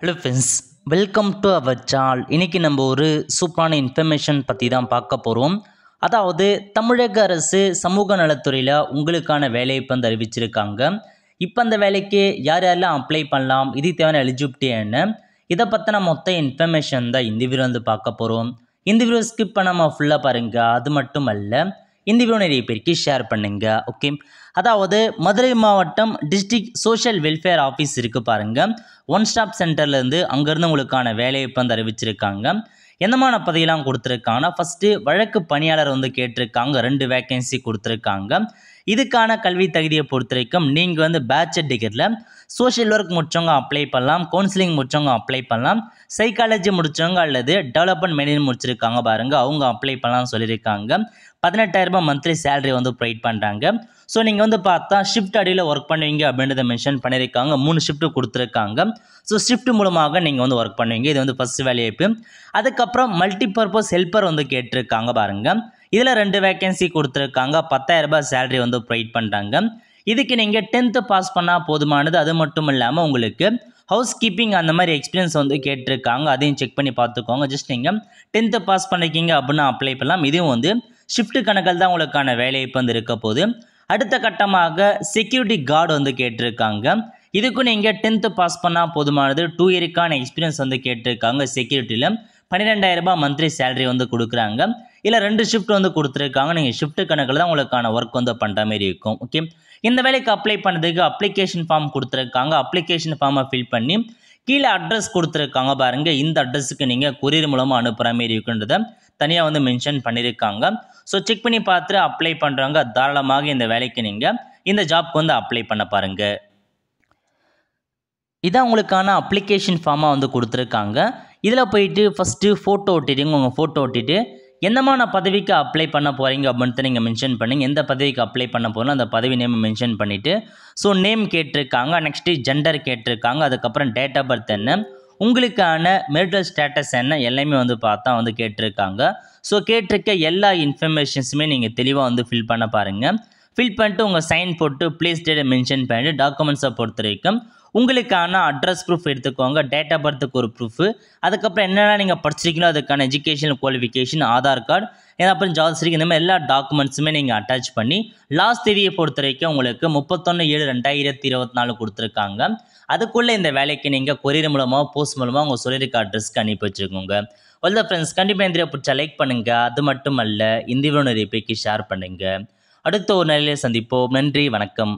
Hello friends, welcome to our channel. இன்றைக்கி நம்ம ஒரு சூப்பரான இன்ஃபர்மேஷன் பற்றி தான் பார்க்க போகிறோம். அதாவது தமிழக அரசு சமூக நலத்துறையில் உங்களுக்கான வேலையை இப்போ வந்து அறிவிச்சிருக்காங்க. இப்போ அந்த வேலைக்கு யார் யாரெல்லாம் அப்ளை பண்ணலாம், இது தேவையான எலிஜிபிலிட்டி என்ன, இதை பற்றின மொத்த இன்ஃபர்மேஷன் தான் இந்த வீடியோ வந்து பார்க்க போகிறோம். இந்த வீடியோ ஸ்கிப் பண்ணாமல் ஃபுல்லாக பாருங்கள். அது மட்டும் அல்ல, இந்த வீடியோ நிறைய பேருக்கு ஷேர் பண்ணுங்க. ஓகே, அதாவது மதுரை மாவட்டம் டிஸ்ட்ரிக்ட் சோஷியல் வெல்ஃபேர் ஆஃபீஸ் இருக்குது பாருங்கள். ஒன் ஸ்டாப் சென்டர்லேருந்து அங்கேருந்து உங்களுக்கான வேலையை இப்போ வந்து அறிவிச்சிருக்காங்க. என்னமான பதவியெல்லாம் கொடுத்துருக்காங்கன்னா, ஃபஸ்ட்டு வழக்கு பணியாளர் வந்து கேட்டிருக்காங்க, 2 வேக்கன்சி கொடுத்துருக்காங்க. இதுக்கான கல்வி தகுதியை பொறுத்த வரைக்கும் நீங்கள் வந்து பேச்சுலர் டிகிரியில் சோஷியல் ஒர்க் முடித்தவங்க அப்ளை பண்ணலாம், கவுன்சிலிங் முடித்தவங்க அப்ளை பண்ணலாம், சைக்காலஜி முடித்தவங்க அல்லது டெவலப்மெண்ட் மேனேஜ்மெண்ட் முடிச்சிருக்காங்க பாருங்கள், அவங்க அப்ளை பண்ணலாம்னு சொல்லியிருக்காங்க. 18,000 மந்த்லி சேலரி வந்து ப்ரொவைட் பண்ணுறாங்க. ஸோ நீங்கள் வந்து பார்த்தா ஷிஃப்ட் அடியில் ஒர்க் பண்ணுவீங்க அப்படின்றத மென்ஷன் பண்ணியிருக்காங்க. 3 ஷிஃப்ட்டு கொடுத்துருக்காங்க. ஸோ ஷிஃப்ட் மூலமாக நீங்கள் வந்து ஒர்க் பண்ணுவீங்க. இது வந்து ஃபஸ்ட் வேலைவாய்ப்பு. அதுக்கப்புறம் மல்டிபர்பஸ் ஹெல்ப்பர் வந்து கேட்டிருக்காங்க பாருங்கள். இதில் 2 வேக்கன்சி கொடுத்துருக்காங்க. 10,000 சேலரி வந்து ப்ரொவைட் பண்ணுறாங்க. இதுக்கு நீங்கள் 10th பாஸ் பண்ணால் போதுமானது. அது மட்டும் இல்லாமல் உங்களுக்கு ஹவுஸ் கீப்பிங் அந்த மாதிரி எக்ஸ்பீரியன்ஸ் வந்து கேட்டிருக்காங்க. அதையும் செக் பண்ணி பார்த்துக்கோங்க. ஜஸ்ட் நீங்கள் 10th பாஸ் பண்ணிக்கிங்க அப்படின்னா அப்ளை பண்ணலாம். இதுவும் வந்து ஷிஃப்ட் கணக்கில் தான் உங்களுக்கான வேலைவாய்ப்பு வந்து இருக்க போகுது. அடுத்த கட்டமாக செக்யூரிட்டி கார்டு வந்து கேட்டிருக்காங்க. இதுக்கும் நீங்கள் 10th பாஸ் பண்ணால் போதுமானது. 2 இயருக்கான எக்ஸ்பீரியன்ஸ் வந்து கேட்டிருக்காங்க. செக்யூரிட்டியில் 12,000 மந்த்லி சேலரி வந்து கொடுக்குறாங்க. இல்லை 2 ஷிஃப்ட் வந்து கொடுத்துருக்காங்க. நீங்கள் ஷிஃப்ட் கணக்கில் தான் உங்களுக்கான ஒர்க் வந்து பண்ணுற மாதிரி இருக்கும். ஓகே, இந்த வேலைக்கு அப்ளை பண்ணுறதுக்கு அப்ளிகேஷன் ஃபார்ம் கொடுத்துருக்காங்க. அப்ளிகேஷன் ஃபார்மை ஃபில் பண்ணி கீழே அட்ரஸ் கொடுத்துருக்காங்க பாருங்கள். இந்த அட்ரஸுக்கு நீங்கள் கொரியர் மூலமாக அனுப்புகிற மாதிரி இருக்குன்றதை தனியாக வந்து மென்ஷன் பண்ணியிருக்காங்க. ஸோ செக் பண்ணி பார்த்துட்டு அப்ளை பண்ணுறவங்க தாராளமாக இந்த வேலைக்கு நீங்கள் இந்த ஜாப்க்கு வந்து அப்ளை பண்ண பாருங்கள். இதான் உங்களுக்கான அப்ளிகேஷன் ஃபார்மாக வந்து கொடுத்துருக்காங்க. இதில் போயிட்டு ஃபஸ்ட்டு ஃபோட்டோ ஒட்டிடுங்க. உங்கள் ஃபோட்டோ ஒட்டிட்டு என்னமான பதவிக்கு அப்ளை பண்ண போகிறீங்க அப்படின்ட்டு நீங்கள் மென்ஷன் பண்ணிங்க. எந்த பதவிக்கு அப்ளை பண்ண போகிறோம் அந்த பதவி நேம் மென்ஷன் பண்ணிவிட்டு, ஸோ நேம் கேட்டிருக்காங்க, நெக்ஸ்ட்டு ஜெண்டர் கேட்டிருக்காங்க, அதுக்கப்புறம் டேட் ஆஃப் பர்த் என்ன, உங்களுக்கான மெரிட்டல் ஸ்டேட்டஸ் என்ன, எல்லாமே வந்து பார்த்தா வந்து கேட்டிருக்காங்க. ஸோ கேட்டிருக்க எல்லா இன்ஃபர்மேஷன்ஸுமே நீங்கள் தெளிவாக வந்து ஃபில் பண்ண பாருங்கள். ஃபில் பண்ணிட்டு உங்கள் சைன் போட்டு ப்ளேஸ் டேட்டை மென்ஷன் பண்ணிவிட்டு டாக்குமெண்ட்ஸை பொறுத்த வரைக்கும் உங்களுக்கான அட்ரஸ் ப்ரூஃப் எடுத்துக்கோங்க, டேட் ஆஃப் பர்த்துக்கு ஒரு ப்ரூஃபு, அதுக்கப்புறம் என்னென்ன நீங்கள் படிச்சிருக்கீங்களோ அதுக்கான எஜுகேஷனல் குவாலிஃபிகேஷன், ஆதார் கார்டு, அப்புறம் ஜாப் சர்டிஃபிகேட், இந்த மாதிரி எல்லா டாக்குமெண்ட்ஸுமே நீங்கள் அட்டாச் பண்ணி லாஸ்ட் தேதியை பொறுத்த வரைக்கும் உங்களுக்கு 31/7/2024 கொடுத்துருக்காங்க. அதுக்குள்ளே இந்த வேலைக்கு நீங்கள் கொரியர் மூலமாக போஸ்ட் மூலமாக உங்கள் சொல்லியிருக்க அட்ரஸ்க்கு அனுப்பி வச்சுக்கோங்க. வெல் ஃப்ரெண்ட்ஸ், கண்டிப்பாக இந்த வீடியோ பிடிச்சா லைக் பண்ணுங்கள். அது மட்டும் அல்ல, இந்த வீடியோ நிறைய பேருக்கு ஷேர் பண்ணுங்கள். அடுத்த ஒரு நிலையில் சந்திப்போம். நன்றி, வணக்கம்.